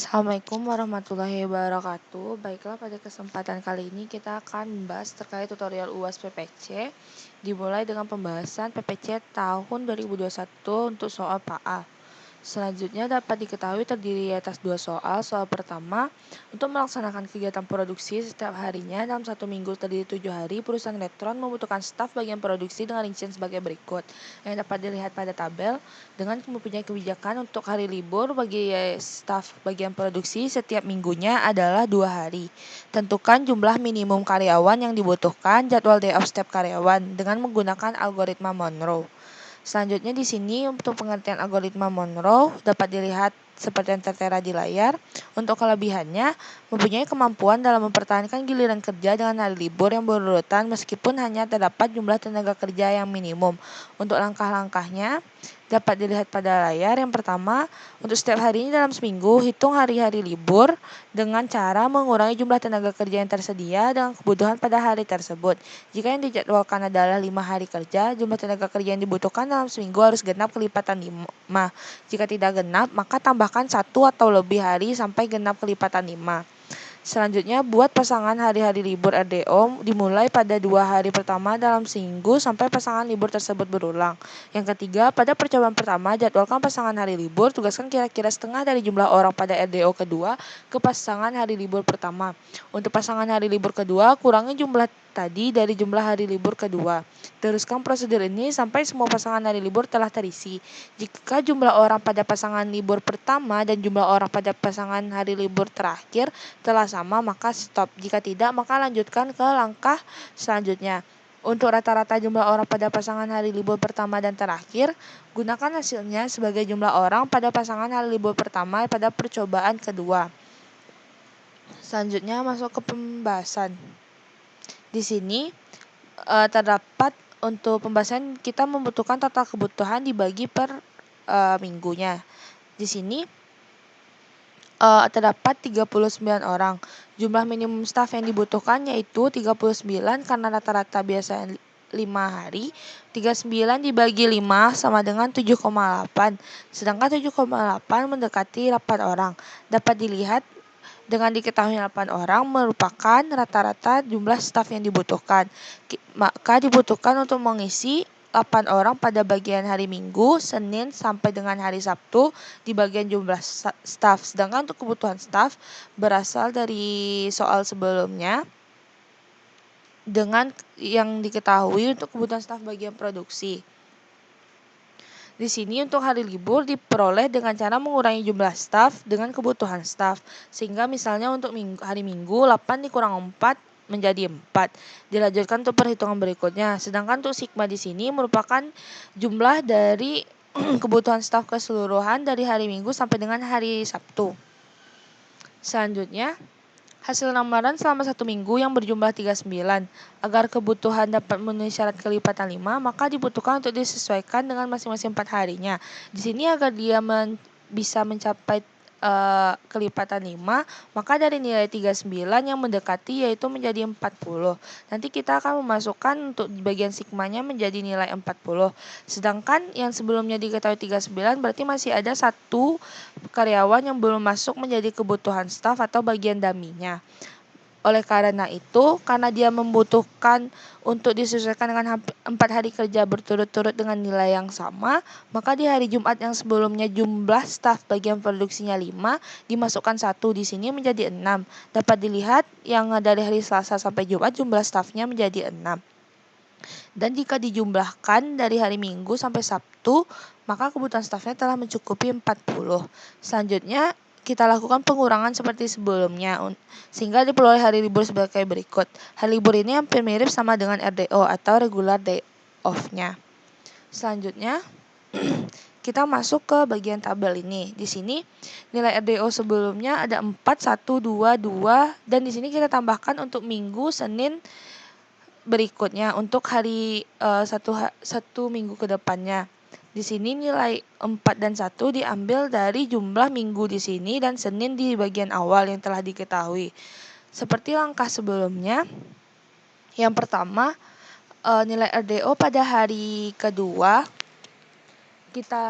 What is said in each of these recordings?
Assalamualaikum warahmatullahi wabarakatuh. Baiklah, pada kesempatan kali ini kita akan membahas terkait tutorial UAS PPC. Dimulai dengan pembahasan PPC tahun 2021 untuk soal PA. Selanjutnya dapat diketahui terdiri atas dua soal. Soal pertama, untuk melaksanakan kegiatan produksi setiap harinya dalam satu minggu terdiri 7 hari, perusahaan elektron membutuhkan staf bagian produksi dengan rincian sebagai berikut, yang dapat dilihat pada tabel. Dengan mempunyai kebijakan untuk hari libur bagi staf bagian produksi setiap minggunya adalah 2 hari. Tentukan jumlah minimum karyawan yang dibutuhkan, jadwal day off setiap karyawan dengan menggunakan algoritma Monroe. Selanjutnya di sini untuk pengertian algoritma Monroe dapat dilihat seperti yang tertera di layar. Untuk kelebihannya, mempunyai kemampuan dalam mempertahankan giliran kerja dengan hari libur yang berurutan meskipun hanya terdapat jumlah tenaga kerja yang minimum. Untuk langkah-langkahnya dapat dilihat pada layar. Yang pertama, untuk setiap harinya dalam seminggu, hitung hari-hari libur dengan cara mengurangi jumlah tenaga kerja yang tersedia dengan kebutuhan pada hari tersebut. Jika yang dijadwalkan adalah 5 hari kerja, jumlah tenaga kerja yang dibutuhkan dalam seminggu harus genap kelipatan 5. Jika tidak genap, maka tambahkan 1 atau lebih hari sampai genap kelipatan 5. Selanjutnya, buat pasangan hari-hari libur RDO dimulai pada 2 hari pertama dalam seminggu sampai pasangan libur tersebut berulang. Yang ketiga, pada percobaan pertama, jadwalkan pasangan hari libur, tugaskan kira-kira setengah dari jumlah orang pada RDO kedua ke pasangan hari libur pertama. Untuk pasangan hari libur kedua, kurangi jumlah tadi dari jumlah hari libur kedua. Teruskan prosedur ini sampai semua pasangan hari libur telah terisi. Jika jumlah orang pada pasangan libur pertama dan jumlah orang pada pasangan hari libur terakhir telah sama, maka stop. Jika tidak, maka lanjutkan ke langkah selanjutnya. Untuk rata-rata jumlah orang pada pasangan hari libur pertama dan terakhir, gunakan hasilnya sebagai jumlah orang pada pasangan hari libur pertama pada percobaan kedua. Selanjutnya masuk ke pembahasan. Di sini terdapat untuk pembahasan kita membutuhkan total kebutuhan dibagi per minggunya. Di sini terdapat 39 orang. Jumlah minimum staf yang dibutuhkan yaitu 39 karena rata-rata biasa 5 hari. 39 dibagi 5 sama dengan 7,8. Sedangkan 7,8 mendekati 8 orang. Dapat dilihat dengan diketahui 8 orang merupakan rata-rata jumlah staf yang dibutuhkan. Maka dibutuhkan untuk mengisi 8 orang pada bagian hari Minggu, Senin sampai dengan hari Sabtu di bagian jumlah staf. Sedangkan untuk kebutuhan staf berasal dari soal sebelumnya dengan yang diketahui untuk kebutuhan staf bagian produksi. Di sini untuk hari libur diperoleh dengan cara mengurangi jumlah staf dengan kebutuhan staf. Sehingga misalnya untuk hari Minggu 8 dikurang 4 menjadi 4. Dilanjutkan untuk perhitungan berikutnya. Sedangkan untuk sigma di sini merupakan jumlah dari kebutuhan staf keseluruhan dari hari Minggu sampai dengan hari Sabtu. Selanjutnya, hasil lamaran selama 1 minggu yang berjumlah 39. Agar kebutuhan dapat memenuhi syarat kelipatan 5, maka dibutuhkan untuk disesuaikan dengan masing-masing 4 harinya. Di sini agar dia bisa mencapai kelipatan 5, maka dari nilai 39 yang mendekati yaitu menjadi 40. Nanti kita akan memasukkan untuk bagian sigmanya menjadi nilai 40. Sedangkan yang sebelumnya diketahui 39 berarti masih ada 1 karyawan yang belum masuk menjadi kebutuhan staf atau bagian daminya. Oleh karena itu, karena dia membutuhkan untuk disesuaikan dengan 4 hari kerja berturut-turut dengan nilai yang sama, maka di hari Jumat yang sebelumnya jumlah staf bagian produksinya 5, dimasukkan 1 di sini menjadi 6. Dapat dilihat yang dari hari Selasa sampai Jumat jumlah stafnya menjadi 6. Dan jika dijumlahkan dari hari Minggu sampai Sabtu, maka kebutuhan stafnya telah mencukupi 40. Selanjutnya, kita lakukan pengurangan seperti sebelumnya, sehingga diperoleh hari libur sebagai berikut. Hari libur ini hampir mirip sama dengan RDO atau regular day off-nya. Selanjutnya, kita masuk ke bagian tabel ini. Di sini nilai RDO sebelumnya ada 4, 1, 2, 2, dan di sini kita tambahkan untuk Minggu, Senin berikutnya untuk hari satu minggu ke depannya. Di sini nilai 4 dan 1 diambil dari jumlah minggu di sini dan Senin di bagian awal yang telah diketahui. Seperti langkah sebelumnya, yang pertama nilai RDO pada hari kedua kita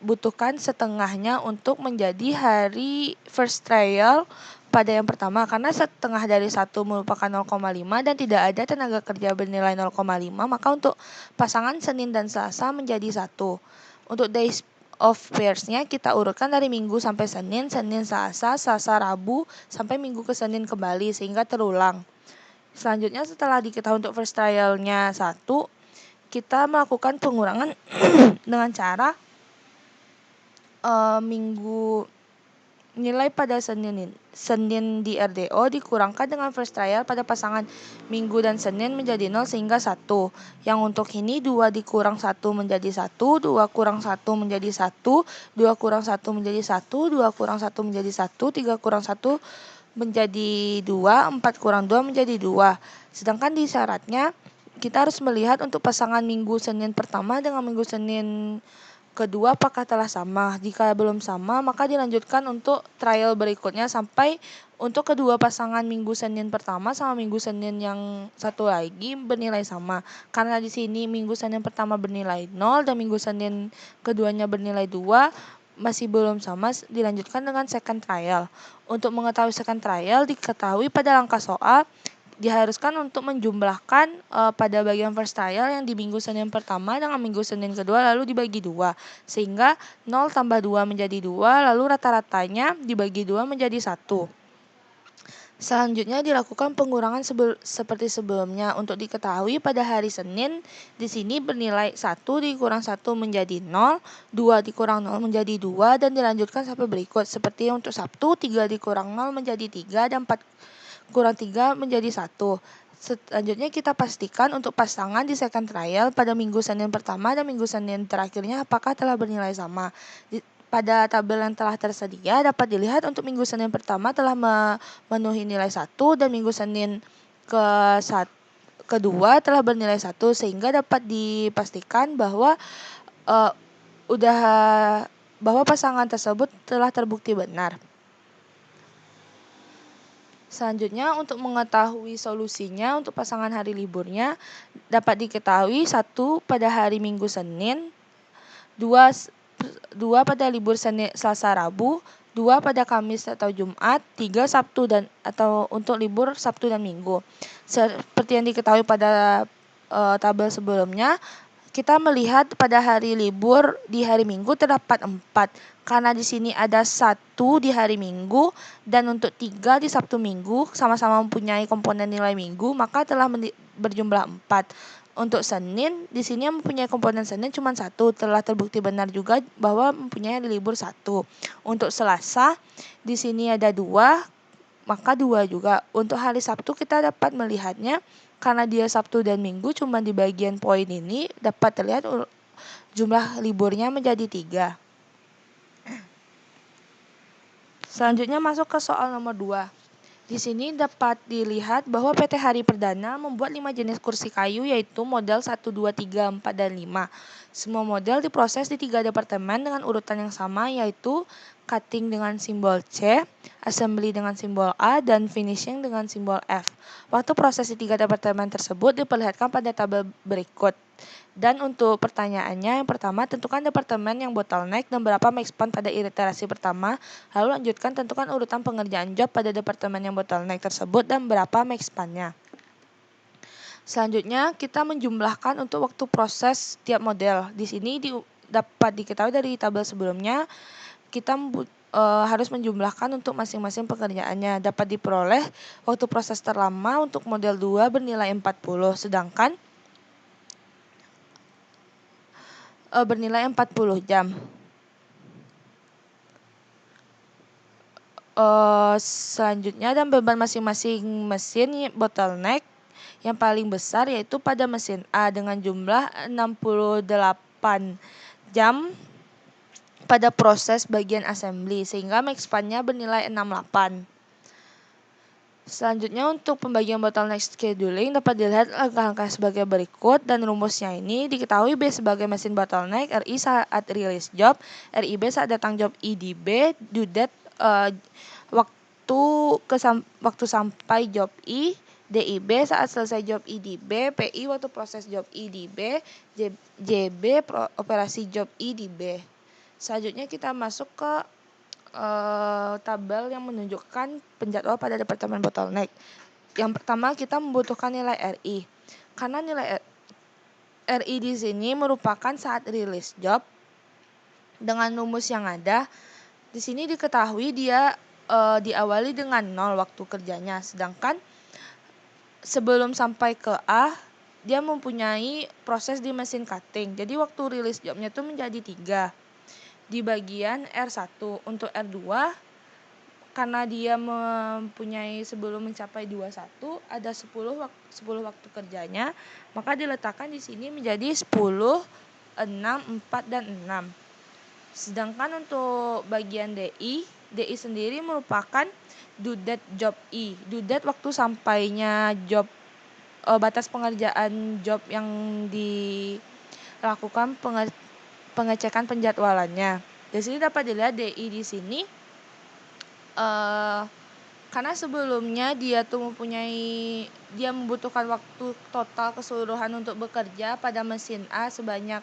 butuhkan setengahnya untuk menjadi hari first trial pada yang pertama, karena setengah dari 1 merupakan 0,5 dan tidak ada tenaga kerja bernilai 0,5, maka untuk pasangan Senin dan Selasa menjadi 1. Untuk days of pairs-nya kita urutkan dari Minggu sampai Senin, Senin Selasa, Selasa Rabu, sampai Minggu ke Senin kembali sehingga terulang. Selanjutnya setelah diketahui untuk first trial-nya 1, kita melakukan pengurangan dengan cara nilai pada Senin di RDO dikurangkan dengan first trial pada pasangan Minggu dan Senin menjadi 0 sehingga 1. Yang untuk ini 2 dikurang 1 menjadi 1, 2 kurang 1 menjadi 1, 2 kurang 1 menjadi 1, 2 kurang 1 menjadi 1, 3 kurang 1 menjadi 2, 4 kurang 2 menjadi 2. Sedangkan di syaratnya kita harus melihat untuk pasangan Minggu Senin pertama dengan Minggu Senin kedua apakah telah sama. Jika belum sama, maka dilanjutkan untuk trial berikutnya sampai untuk kedua pasangan Minggu Senin pertama sama Minggu Senin yang satu lagi bernilai sama. Karena di sini Minggu Senin pertama bernilai 0 dan Minggu Senin keduanya bernilai 2, masih belum sama, dilanjutkan dengan second trial. Untuk mengetahui second trial, diketahui pada langkah soal diharuskan untuk menjumlahkan pada bagian first trial yang di Minggu Senin pertama dengan Minggu Senin kedua lalu dibagi 2. Sehingga 0 tambah 2 menjadi 2, lalu rata-ratanya dibagi 2 menjadi 1. Selanjutnya dilakukan pengurangan seperti sebelumnya. Untuk diketahui pada hari Senin, di sini bernilai 1 dikurang 1 menjadi 0, 2 dikurang 0 menjadi 2, dan dilanjutkan sampai berikut. Seperti untuk Sabtu, 3 dikurang 0 menjadi 3, dan 4 kurang 3 menjadi 1. Selanjutnya kita pastikan untuk pasangan di second trial pada Minggu Senin pertama dan Minggu Senin terakhirnya apakah telah bernilai sama. Pada tabel yang telah tersedia dapat dilihat untuk Minggu Senin pertama telah memenuhi nilai 1 dan Minggu Senin kedua telah bernilai 1 sehingga dapat dipastikan bahwa bahwa pasangan tersebut telah terbukti benar. Selanjutnya untuk mengetahui solusinya untuk pasangan hari liburnya dapat diketahui 1 pada hari Minggu Senin, 2 pada libur Selasa Rabu, 2 pada Kamis atau Jumat, 3 Sabtu atau untuk libur Sabtu dan Minggu. Seperti yang diketahui pada tabel sebelumnya, kita melihat pada hari libur di hari Minggu terdapat 4. Karena di sini ada 1 di hari Minggu dan untuk 3 di Sabtu Minggu sama-sama mempunyai komponen nilai Minggu, maka telah berjumlah 4. Untuk Senin, di sini yang mempunyai komponen Senin cuma 1, telah terbukti benar juga bahwa mempunyai libur 1. Untuk Selasa, di sini ada 2, maka 2 juga. Untuk hari Sabtu kita dapat melihatnya karena dia Sabtu dan Minggu cuma di bagian poin ini dapat terlihat jumlah liburnya menjadi 3. Selanjutnya masuk ke soal nomor 2. Di sini dapat dilihat bahwa PT Hari Perdana membuat 5 jenis kursi kayu yaitu model 1, 2, 3, 4, dan 5. Semua model diproses di 3 departemen dengan urutan yang sama yaitu cutting dengan simbol C, assembly dengan simbol A, dan finishing dengan simbol F. Waktu proses di 3 departemen tersebut diperlihatkan pada tabel berikut. Dan untuk pertanyaannya, yang pertama, tentukan departemen yang bottleneck dan berapa max span pada iterasi pertama. Lalu lanjutkan tentukan urutan pengerjaan job pada departemen yang bottleneck tersebut dan berapa max span-nya. Selanjutnya, kita menjumlahkan untuk waktu proses tiap model. Di sini dapat diketahui dari tabel sebelumnya, kita harus menjumlahkan untuk masing-masing pekerjaannya. Dapat diperoleh waktu proses terlama untuk model 2 bernilai 40, sedangkan bernilai 40 jam. Selanjutnya, dan beban masing-masing mesin bottleneck yang paling besar yaitu pada mesin A dengan jumlah 68 jam pada proses bagian assembly sehingga max span-nya bernilai 68. Selanjutnya untuk pembagian bottleneck scheduling dapat dilihat langkah-langkah sebagai berikut dan rumusnya ini diketahui B sebagai mesin bottleneck, RI saat release job, RIB saat datang job IDB, due date waktu sampai job I, DIB saat selesai job IDB, PI waktu proses job IDB, JB operasi job IDB. Selanjutnya kita masuk ke tabel yang menunjukkan penjadwal pada Departemen Bottleneck. Yang pertama kita membutuhkan nilai RI. Karena nilai RI di sini merupakan saat rilis job dengan rumus yang ada. Di sini diketahui dia diawali dengan 0 waktu kerjanya, sedangkan sebelum sampai ke A dia mempunyai proses di mesin cutting. Jadi waktu rilis jobnya itu menjadi 3. Di bagian R1. Untuk R2 karena dia mempunyai sebelum mencapai 21 ada 10 waktu kerjanya, maka diletakkan di sini menjadi 10, 6, 4 dan 6. Sedangkan untuk bagian DI sendiri merupakan due date job I. Due date waktu sampainya job batas pengerjaan job yang dilakukan pengecekan penjadwalannya. Di sini dapat dilihat DI di sini karena sebelumnya dia membutuhkan waktu total keseluruhan untuk bekerja pada mesin A sebanyak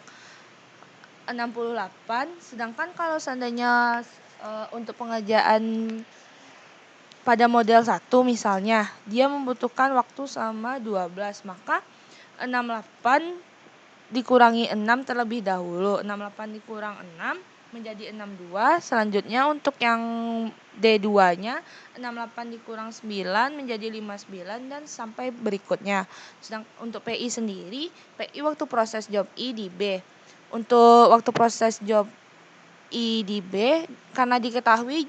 68, sedangkan kalau seandainya untuk pengerjaan pada model 1 misalnya dia membutuhkan waktu selama 12, maka 68 dikurangi 6 terlebih dahulu. 68 dikurang 6 menjadi 62. Selanjutnya untuk yang D2-nya 68 dikurang 9 menjadi 59 dan sampai berikutnya. Sedang untuk PI sendiri, PI waktu proses job I di B. Untuk waktu proses job I di B, karena diketahui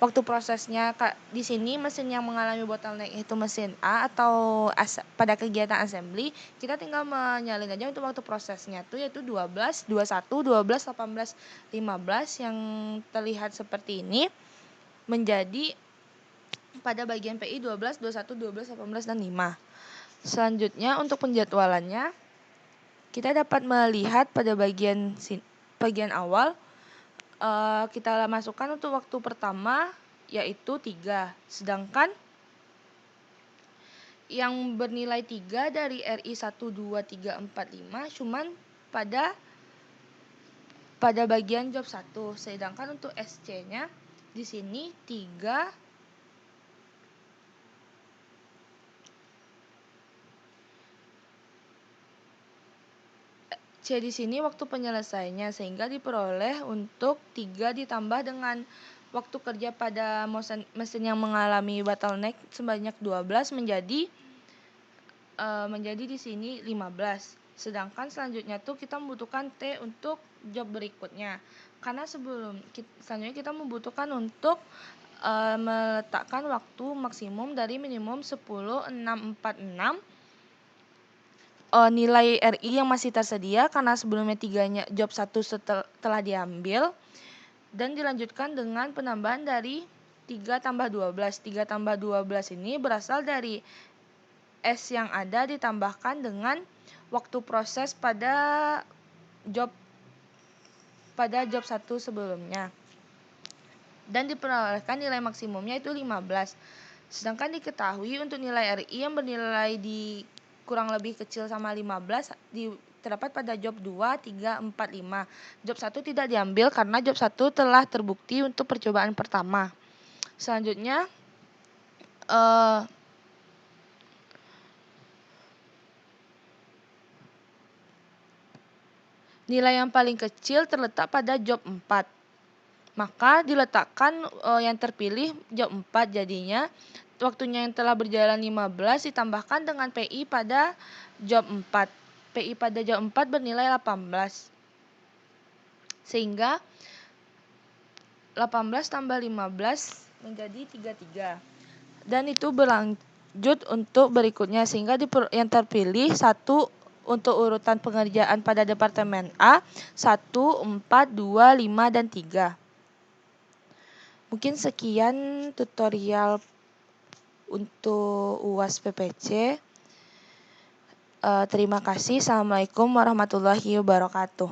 waktu prosesnya di sini mesin yang mengalami bottleneck itu mesin A atau pada kegiatan assembly, kita tinggal menyalin aja untuk waktu prosesnya itu yaitu 12, 21, 12, 18, 15 yang terlihat seperti ini menjadi pada bagian PI 12, 21, 12, 18 dan 5. Selanjutnya untuk penjadwalannya kita dapat melihat pada bagian awal kita masukkan untuk waktu pertama yaitu 3. Sedangkan yang bernilai 3 dari RI 1, 2, 3, 4, 5 cuman pada bagian job 1. Sedangkan untuk SC-nya di sini 3 C di sini waktu penyelesaiannya, sehingga diperoleh untuk 3 ditambah dengan waktu kerja pada mesin yang mengalami bottleneck sebanyak 12 menjadi di sini 15. Sedangkan selanjutnya tuh kita membutuhkan T untuk job berikutnya. Karena selanjutnya kita membutuhkan untuk meletakkan waktu maksimum dari minimum 10, 6, 4, 6 nilai RI yang masih tersedia karena sebelumnya 3-nya job 1 telah diambil dan dilanjutkan dengan penambahan dari 3 tambah 12. 3 tambah 12 ini berasal dari S yang ada ditambahkan dengan waktu proses pada job 1 sebelumnya. Dan diperolehkan nilai maksimumnya itu 15. Sedangkan diketahui untuk nilai RI yang bernilai di kurang lebih kecil sama 15 terdapat pada job 2, 3, 4, 5. Job 1 tidak diambil karena job 1 telah terbukti untuk percobaan pertama. Selanjutnya nilai yang paling kecil terletak pada job 4. Maka diletakkan yang terpilih job 4 jadinya waktunya yang telah berjalan 15 ditambahkan dengan PI pada job 4. PI pada job 4 bernilai 18. Sehingga 18 tambah 15 menjadi 33. Dan itu berlanjut untuk berikutnya sehingga yang terpilih 1 untuk urutan pengerjaan pada Departemen A 1, 4, 2, 5, dan 3. Mungkin sekian tutorial untuk UAS PPC. Terima kasih. Assalamualaikum warahmatullahi wabarakatuh.